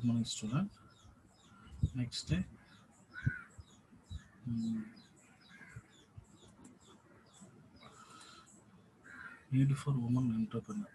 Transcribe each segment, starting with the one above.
good morning student. Next need for woman entrepreneur,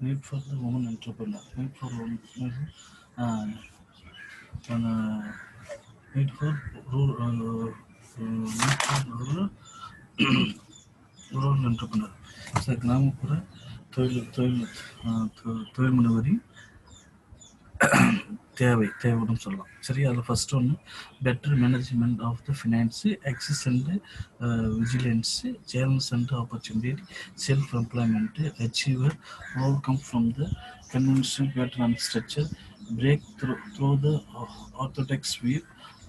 need for the woman entrepreneur, need for woman need for rural entrepreneur. So கிராமப்புற தொழில் முனைவரி தேவைன்னு சொல்லலாம். சரி, அதில் first ஒன்று better management of the finance, access and vigilance, challenge and opportunity, self employment, achiever, over come from the conventional pattern and structure, break through the orthodox view,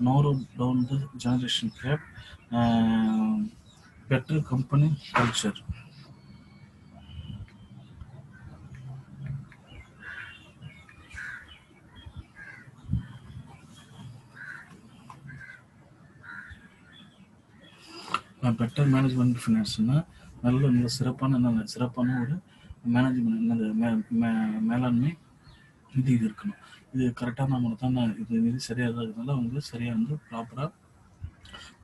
narrow down the generation gap, better company culture. Better management ஃபினான்ஸ்னா நல்ல சிறப்பான ஒரு management மேலாண்மை நிதி இருக்கணும். இது கரெக்டாக நம்ம தான் இது நிதி சரியாக இருக்கிறதுனால அவங்க சரியாக வந்து ப்ராப்பராக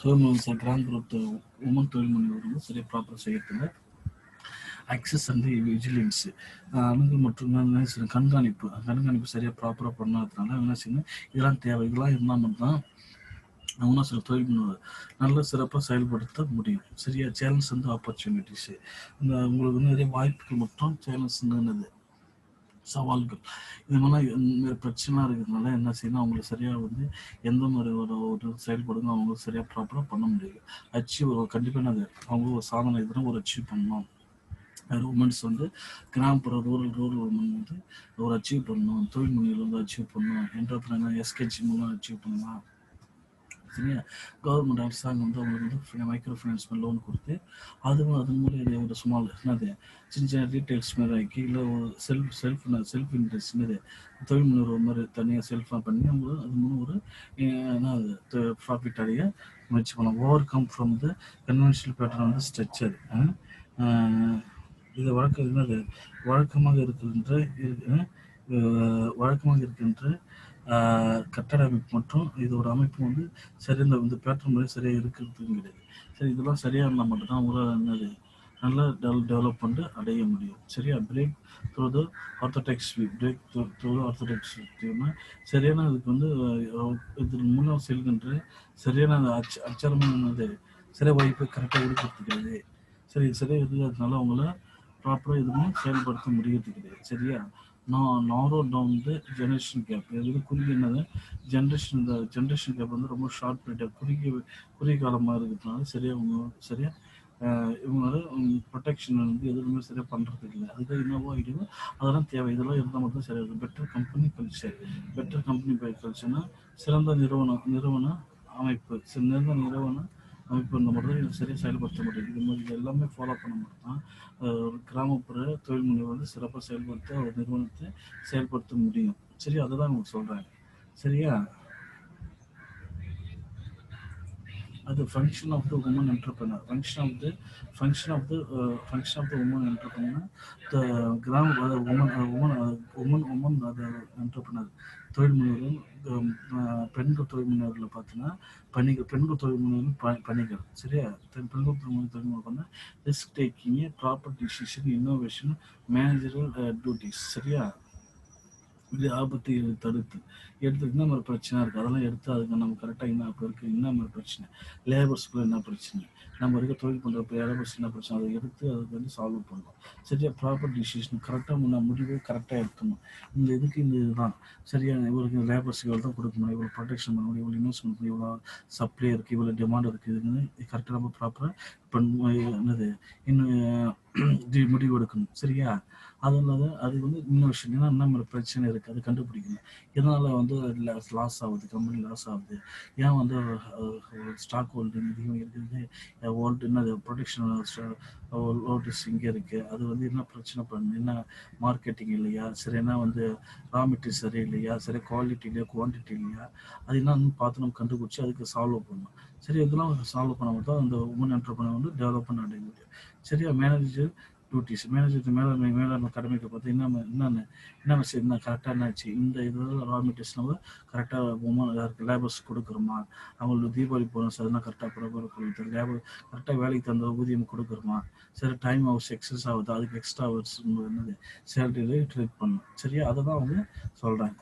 தொழில் கிராமப்புற உமன் தொழில் முனைவர் வந்து சரியாக ப்ராப்பராக செய்யறதுல ஆக்சஸ் அண்ட் விஜிலன்ஸ் அணுகல் மற்றும் கண்காணிப்பு சரியாக ப்ராப்பராக பண்ணாததுனால என்ன செய்யணும், இதெல்லாம் தேவை. இதெல்லாம் இருந்தால் மட்டும்தான் அவங்க சில தொழில் முனைவர் நல்ல சிறப்பாக செயல்படுத்த முடியும். சரியா, சேலஞ்ச் வந்து ஆப்பர்ச்சுனிட்டிஸு, இந்த உங்களுக்கு வந்து நிறைய வாய்ப்புகள் மற்றும் சேலஞ்சுங்கிறது சவால்கள். இது மாதிரிலாம் பிரச்சனை இருக்கிறதுனால என்ன செய்யணும், அவங்களுக்கு சரியாக வந்து எந்த மாதிரி ஒரு செயல்படுங்க அவங்க சரியாக ப்ராப்பராக பண்ண முடியாது. அச்சீவ் கண்டிப்பாக அவங்க ஒரு சாதனை எதுனா ஒரு அச்சீவ் பண்ணணும். உமன்ஸ் வந்து கிராமப்புற ரூரல் உமன் வந்து ஒரு அச்சீவ் பண்ணணும், தொழில் முனைவில் வந்து அச்சீவ் பண்ணணும், என்டர்பிரைனர் எஸ்கேஜி மூலம் அச்சீவ் பண்ணலாம். சரியா, கவர்மெண்ட் அரசாங்கம் வந்து அவங்களுக்கு வந்து மைக்ரோ ஃபைனான்ஸ் லோன் கொடுத்து அதன் மூலம் ஒரு ஸ்மால் சின்ன டீட்டெயில்ஸ் மாதிரி ஆக்கி இல்லை ஒரு செல்ஃப் இன்ட்ரெஸ்ட் தொழில் முனைவர் மாதிரி தனியாக செல்ஃபாக பண்ணி அவங்க அது மூலம் ஒரு ப்ராஃபிட் அடைய முயற்சி பண்ணலாம். Over come from the conventional pattern வந்து ஸ்ட்ரக்சர். இது வழக்கமாக இருக்கின்ற கட்டட அமைப்பு மற்றும் இதோட அமைப்பு வந்து சரியாக வந்து பேட்டர்ன் முறை சரியாக இருக்கிறதுக்கும் கிடையாது. சரி, இதெல்லாம் சரியாக இருந்தால் மட்டும்தான் அவங்களால நல்லா டெவலப்மெண்ட் அடைய முடியும். சரியா, பிரேக் த்ரூ த ஆர்த்தடாக்ஸ் வியூனா சரியான இதுக்கு வந்து இதன் மூலம் செல்கின்ற சரியான அச்சாரமானது சரியாக வாய்ப்பை கரெக்டாக கொடுக்கறது கிடையாது. சரி, சரியாக இருக்கிறதுனால அவங்கள ப்ராப்பராக எதுவும் செயல்படுத்த முடியறது கிடையாது. சரியா, narrow down the generation gap. இது குறுகிய என்னது ஜென்ரேஷன் கேப் வந்து ரொம்ப ஷார்ட் பீரியட் குறுகிய காலமாக இருக்கிறதுனால சரியாக இவங்களோட ப்ரொடெக்ஷன் வந்து எதுவுமே சரியாக பண்ணுறது இல்லை. அதுதான் என்னவோ ஐடியோ அதெல்லாம் தேவை. இதெல்லாம் இருந்தால் மட்டும் சரியாக இருக்கும். பெட்டர் கம்பெனி கல்ச்சர்னா சிறந்த நிறுவன அமைப்பு இந்த மட்டும் சரியாக செயல்படுத்த முடியும். இது மாதிரி எல்லாமே ஃபாலோ பண்ண மட்டும்தான் ஒரு கிராமப்புற தொழில் முனைவர் வந்து சிறப்பாக செயல்படுத்த ஒரு நிறுவனத்தை செயல்படுத்த முடியும். சரி, அதை தான் உங்களுக்கு சொல்கிறாங்க. சரியா, அது function of the woman entrepreneur. Function of the woman entrepreneur the woman அது என்டர்பிரனர் தொழில் முனைவர்கள். பெண்கள் தொழில் முனைவர்களை பார்த்தீங்கன்னா பெண்கள் தொழில் முனைவர்கள் பணிகள். சரியா, பெண்கள் தொழில் முனைவர் risk taking, proper decision, innovation, managerial duties. சரியா, இது ஆபத்தை எடுத்து என்ன மாதிரி பிரச்சனை இருக்குது அதெல்லாம் எடுத்து அதுக்கு நம்ம கரெக்டாக என்ன இருக்குது, என்ன மாதிரி பிரச்சனை, லேபர்ஸ்குள்ள என்ன பிரச்சனை, நம்ம இருக்க தொழில் பண்ணுறப்ப லேபர்ஸ் என்ன பிரச்சனை, அதை எடுத்து அதுக்கு வந்து சால்வ் பண்ணணும். சரியா, ப்ராப்பர் டிசிஷன் கரெக்டாக முடிவு கரெக்டாக எடுக்கணும். இந்த இதுதான் சரியா, இவருக்கு லேபர்ஸ்க்கு இவ்வளோ தான் கொடுக்க முடியும், இவ்வளோ ப்ரொடெக்ஷன் பண்ண முடியும், இவ்வளோ இன்வெஸ்ட்மெண்ட் பண்ணி, இவ்வளோ சப்ளை இருக்குது, இவ்வளோ டிமாண்ட் இருக்குது, இதுன்னு கரெக்டாக நம்ம ப்ராப்பராக இன்னும் முடிவு எடுக்கணும். சரியா, அது வந்து இன்னோவேஷன். ஏன்னா என்ன மாதிரி பிரச்சனை இருக்குது அது கண்டுபிடிக்கணும். இதனால் வந்து லாஸ் ஆகுது, கம்பெனி லாஸ் ஆகுது, ஏன் வந்து ஸ்டாக் ஹோல்டிங் அதிகம் இருக்குது, என்னது ப்ரொடக்ஷன் ஓல்டர்ஸ் இங்கே இருக்குது, அது வந்து என்ன பிரச்சனை பண்ணு, என்ன மார்க்கெட்டிங் இல்லையா, சரி என்ன வந்து ரா மெட்டீரியல் சரி இல்லையா, சரி குவாலிட்டி இல்லையா, குவான்டிட்டி இல்லையா, அது என்னன்னு பார்த்து நம்ம கண்டுபிடிச்சி அதுக்கு சால்வ் பண்ணணும். சரி, இதெல்லாம் சால்வ் பண்ணாமல் தான் அந்த உமன் என்டர்பிரனர் வந்து டெவலப்மெண்ட் அடைய முடியும். சரியா, மேனேஜர் டியூட்டிஸ் மேலாண்மை கடமைக்கு பார்த்து என்னென்ன என்ன கரெக்டாக என்னாச்சு இந்த இதில் ரா மெட்டீரியல்ஸ் நம்ம கரெக்டாக யாருக்கு லேபர்ஸ் கொடுக்குறோமா, அவங்களுக்கு தீபாவளி போனஸ் அதெல்லாம் கரெக்டாக ப்ராப்பராக கொடுக்குறது, லேபர் கரெக்டாக வேலைக்கு தகுந்த ஊதியம் கொடுக்குறோமா, சரி டைம் ஹவர்ஸ் எக்ஸஸ் ஆகுது அதுக்கு எக்ஸ்ட்ரா ஹவர்ஸ் என்னது சேலரியில் ட்ரீட் பண்ணணும். சரியா, அதை தான் அவங்க சொல்கிறாங்க.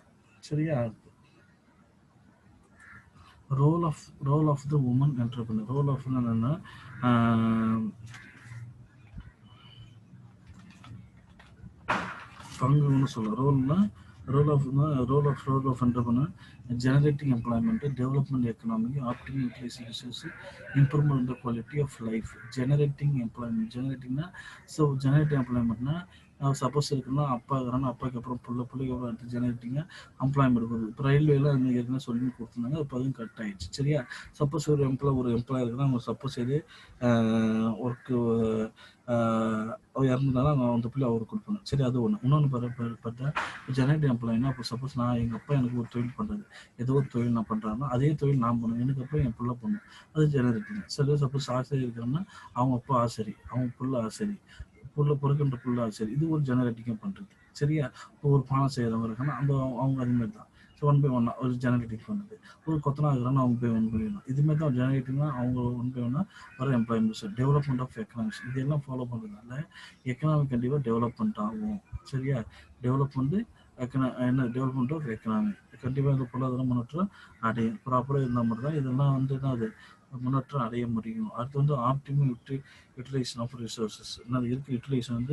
சரியா, role of the woman entrepreneur. Role of என்னன்னா பங்குன்னு சொல்லலாம். Role of entrepreneur generating employment, development economy, optimum utilizing resources, improvement in the quality of life. Generating employment so generating எம்ப்ளாய்மெண்ட்னா சப்போஸ் இருக்குன்னா அப்பா இருக்கிறாங்கன்னா அப்பாவுக்கு அப்புறம் பிள்ளைக்கு அப்புறம் அடுத்து ஜெனரேட்டிங்காக எம்ப்ளாய்மெண்ட் கொடுக்குது. இப்போ ரயில்வேல ஏற்கனவே சொல்லி கொடுத்துருந்தாங்க, இப்போ அதுவும் கட் ஆகிடுச்சு. சரியா, சப்போஸ் ஒரு எம்ப்ளாய் இருக்குன்னா அவங்க சப்போஸ் இது ஒர்க்கு இறந்துனாலும் அவங்க அந்த பிள்ளை அவருக்கு கொடுப்பாங்க. சரி, அது ஒன்று. இன்னொன்று பார்த்தா ஜெனரேட்டிவ் எம்ப்ளாய்னா இப்போ சப்போஸ் நான் எங்கள் அப்பா எனக்கு ஒரு தொழில் பண்ணுறது, ஏதோ ஒரு தொழில் நான் பண்ணுறாங்கன்னா அதே தொழில் நான் பண்ணுவேன், எனக்கு அப்புறம் என் பிள்ளை பண்ணும், அது ஜெனரேட்டிங். சரி, சப்போஸ் ஆசிரியர் இருக்கிறோம்னா அவங்க அப்பா ஆசிரியர், அவங்க பிள்ளை ஆசிரியர், பொறுக்கின்ற புள்ள ஆசிரியர், இது ஒரு ஜெனரேட்டிங்காக பண்ணுறது. சரியா, ஒரு பானம் செய்கிறவங்க இருக்காங்கன்னா அவங்க அதுமாரி தான். ஸோ 1 by 1 ஒரு ஜெனரேட்டிங் பண்ணுறது. ஒரு கொத்தனா இருக்கிறாங்கன்னா அவங்க போய் 1 by 1 இதுமாரி தான் ஜெனரேட்டிங்னா அவங்க 1 by 1 வர எம்ப்ளாய்மெண்ட்ஸ். டெவலப்மெண்ட் ஆஃப் எக்கனாமிக்ஸ் இதெல்லாம் ஃபாலோ பண்ணுறதுனால எக்கனாமிக் கண்டிப்பாக டெவலப்மெண்ட் ஆகும். சரியா, டெவலப்மெண்ட் டெவலப்மெண்ட் ஆஃப் எக்கனாமி கண்டிப்பாக இந்த பொருளாதார முன்னேற்றம் அடையும். ப்ராப்பராக இருந்தால் மட்டும் தான் இதெல்லாம் அது முன்னேற்றம் அடைய முடியும். அடுத்து ஆப்டிமம் யூட்டிலைசேஷன் ஆஃப் ரிசோர்ஸஸ். இருக்க யூட்டிலைசேஷன்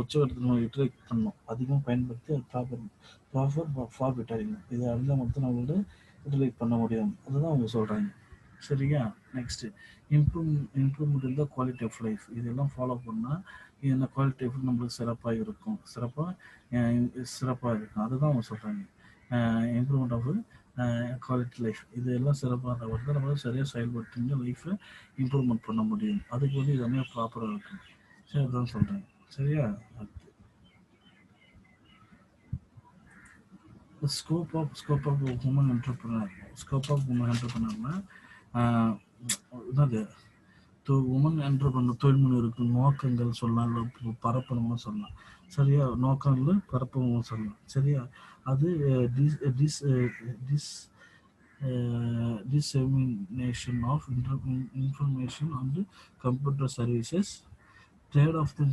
உச்சகட்டத்தில் நம்ம யூட்டிலைஸ் பண்ணணும், அதிகமாக பயன்படுத்தி அது ப்ராஃபிட் அடையணும். இதை அறிந்தால் மட்டும் நம்மளோட யூட்டிலைஸ் பண்ண முடியும். அதுதான் அவங்க சொல்கிறாங்க. சரியா, next improvement in the quality of life. இதெல்லாம் ஃபாலோ பண்ணால் இந்த குவாலிட்டி ஆஃப் நம்மளுக்கு சிறப்பாக இருக்கும். அதுதான் அவங்க சொல்கிறாங்க. இம்ப்ரூவ்மெண்ட் ஆஃப் குவாலிட்டி லைஃப் இதெல்லாம் சிறப்பாக தான் நம்ம சரியாக செயல்பட்டு லைஃப்பை இம்ப்ரூவ்மெண்ட் பண்ண முடியும். அதுக்கு இதெல்லாமே ப்ராப்பராக இருக்கும். சரி, அதுதான் சொல்கிறேன். சரியா, ஸ்கோப் ஆஃப் உமன் என்டர்பிரனர். என்டர்பிரனர்னா என்னது உமன் என்டர்பிரனர் தொழில் முனைவோருக்கு நோக்கங்கள் சொல்லலாம், இல்லை பரப்பணும்னு சொல்லலாம். சரியா, நோக்கங்கள் பரப்பணும் சொல்லலாம். சரியா, அது dissemination of information and computer services, trade of the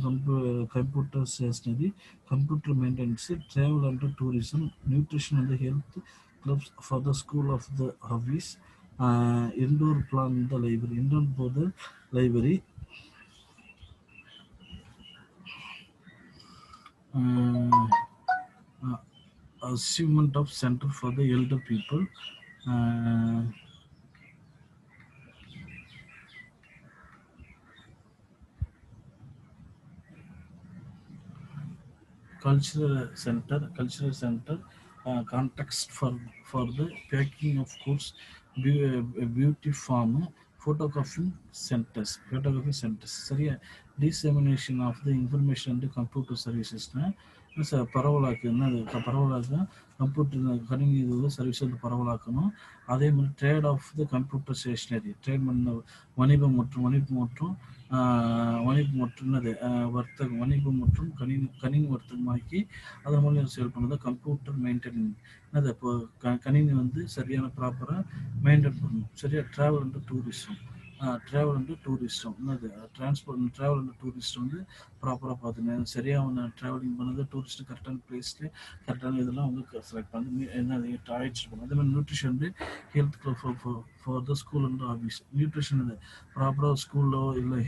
computer stationery, computer maintenance, travel and tourism, nutrition and health clubs for the school of the hobbies, indoor plan the library, indoor for the library, achievement of center for the elder people, cultural center, context for the packing of goods, beauty farm, photography centers. சரியா, dissemination of the information and computer services பரவலாக்க computer கணினி service பரவலாக்கணும். அதே மாதிரி trade of the computer stationery, trade பண்ண வணிகம் மற்றும் வர்த்தகம், வணிகம் மற்றும் கணினி வர்த்தகமாக்கி அதன் மூலம் செயல் பண்ணது. கம்ப்யூட்டர் மெயின்டெனன்ஸ் இப்போ கணினி சரியான ப்ராப்பராக மெயின்டைன் பண்ணணும். சரியா, travel and tourism travel and tourist ப்ராப்பராக பார்த்துக்கணும். சரியாக ட்ராவலிங் பண்ணது டூரிஸ்ட் கரெக்டான பிளேஸ்ல கரெக்டான இதெல்லாம் செலக்ட் பண்ணி ஆயிடுச்சு பண்ணணும். அதே மாதிரி nutrition health for the school and office. Nutrition ப்ராப்பராக ஸ்கூல்லோ இல்லை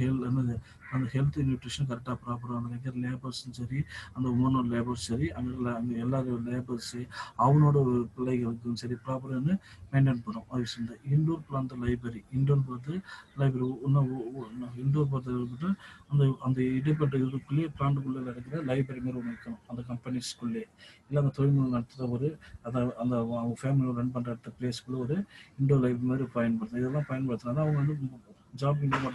அந்த ஹெல்த் நியூட்ரிஷன் கரெக்டாக ப்ராப்பராக அந்த இருக்கிற லேபர்ஸும் சரி, அந்த உமனோட லேபர்ஸ் சரி, அங்கே எல்லாரும் லேபர்ஸு அவனோட பிள்ளைகளுக்கும் சரி ப்ராப்பராக மெயின்டைன் பண்ணும். அது இண்டோர் பிளான் லைப்ரரி, இண்டோர் பார்த்து அந்த இடைப்பட்ட இதுக்குள்ளேயே பிளான்ட்டுக்குள்ளே இருக்கிற லைப்ரரி மாதிரி ஒன்று வைக்கணும். அந்த கம்பெனிஸ்குள்ளே இல்லை அந்த தொழில்நுட்பம் நடத்துகிற அந்த அவங்க ஃபேமிலியோட ரன் பண்ணுற இடத்த பிளேஸ்க்குள்ளே ஒரு இண்டோர் லைப்ரரி மாதிரி பயன்படுத்தணும். இதெல்லாம் பயன்படுத்தினா அவங்க ஜாப் இன்கம்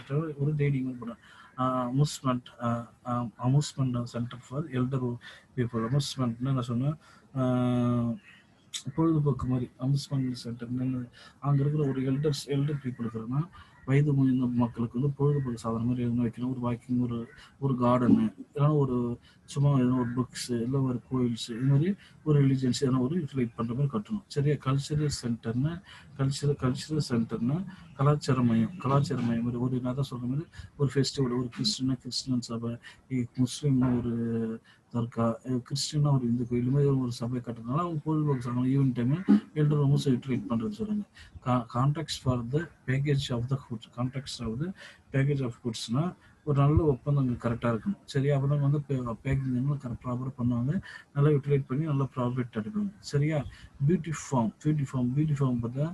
ஒரு டெய்லிங் பண்ணும். Amusement center for elder people. அம்யூஸ்மெண்ட்னா நான் சொன்னேன் பொழுதுபோக்கு மாதிரி. அம்யூஸ்மெண்ட் சென்டர் அங்கே இருக்கிற ஒரு எல்டர் பீப்புள் இருக்கிறோன்னா வயது முதிர்ந்த மக்களுக்கு வந்து பொழுதுபோக்கு சாதனம் மாதிரி எதுவும் வைக்கணும். ஒரு வாக்கிங், ஒரு ஒரு கார்டனு, இல்லைனா ஒரு சும்மா எதனா ஒரு புக்ஸு, இல்லை ஒரு கோயில்ஸு, இது மாதிரி ஒரு ரிலிஜியன்ஸ் எதனா ஒரு யூட்டிலைட் பண்ணுற மாதிரி கட்டணும். சரியா? கல்ச்சுரல் சென்டர்னா கலாச்சார மையம். கலாச்சார மையம் மாதிரி ஒரு நான் தான் சொல்கிற மாதிரி ஒரு ஃபெஸ்டிவல், ஒரு கிறிஸ்டின் சபை, முஸ்லீம்னா ஒரு தர்கா, கிறிஸ்டின்னா ஒரு இந்து கோயில், மாதிரி ஒரு சபை கட்டுறதுனால அவங்க பொழுதுபோக்கு சாதனம் evening time elder rooms utilize பண்ணுறது சொல்லுங்கள். Contracts for the package of the foods. Contracts of the package of ஃபுட்ஸ்னால் ஒரு நல்ல ஒப்பந்தங்கள் கரெக்டாக இருக்கணும். சரியா? அப்போ தான் வந்து பேக்கிங் ப்ராப்பராக பண்ணுவாங்க, நல்லா யூட்டிலைட் பண்ணி நல்லா ப்ராஃபிட் எடுப்பாங்க. சரியா? பியூட்டி ஃபார்ம் பார்த்தா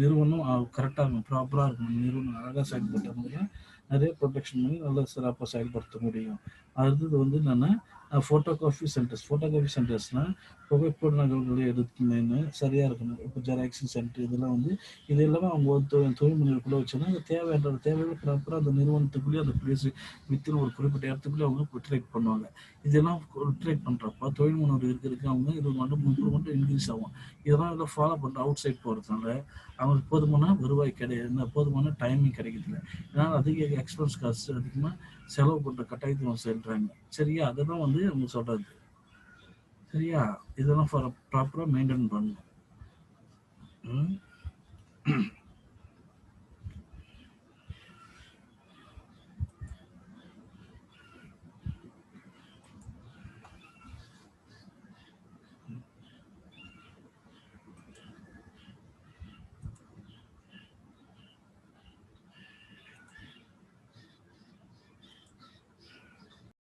நிறுவனம் கரெக்டாக இருக்கணும், ப்ராப்பராக இருக்கணும். நிறுவனம் அழகாக செயல்பட்ட மாதிரி நிறைய ப்ரொடெக்ஷன் பண்ணி நல்லா சிறப்பாக செயல்படுத்த முடியும். அடுத்தது வந்து என்னென்னா ஃபோட்டோகிராஃபி சென்டர்ஸ்னால் புகைப்பட நகல்களை எடுத்துன்னு சரியாக இருக்கணும். இப்போ ஜெராக்ஸிங் சென்டர் இதெல்லாம் வந்து இது எல்லாமே அவங்க தொழில் முனைவுக்குள்ளே வச்சோன்னா அந்த தேவையான ப்ராப்பராக அந்த நிறுவனத்துக்குள்ளேயே அந்த பிளேஸ் வித்தின் ஒரு குறிப்பிட்ட இடத்துக்குள்ளே அவங்க யூட்டிலைட் பண்ணுவாங்க. இதெல்லாம் யூட்டிலைட் பண்ணுறப்ப தொழில் முனைவு இருக்கிறதுக்கு அவங்க இது மட்டும் இன்க்ரீஸ் ஆகும். இதெல்லாம் ஃபாலோ பண்ணுற அவுட் சைட் போகிறதுனால அவங்களுக்கு போதுமான வருவாய் கிடையாது, போதுமான டைமிங் கிடைக்கிறதில்ல. இதனால் அதிக எக்ஸ்பென்ஸ் காசு அதிகமாக செலவு பண்ணுற கட்டாயத்தை செல்றாங்க. சரியா? அதெல்லாம் வந்து அவங்க சொல்கிறது. சரியா? இதெல்லாம் ப்ராப்பராக மெயின்டைன் பண்ணணும்.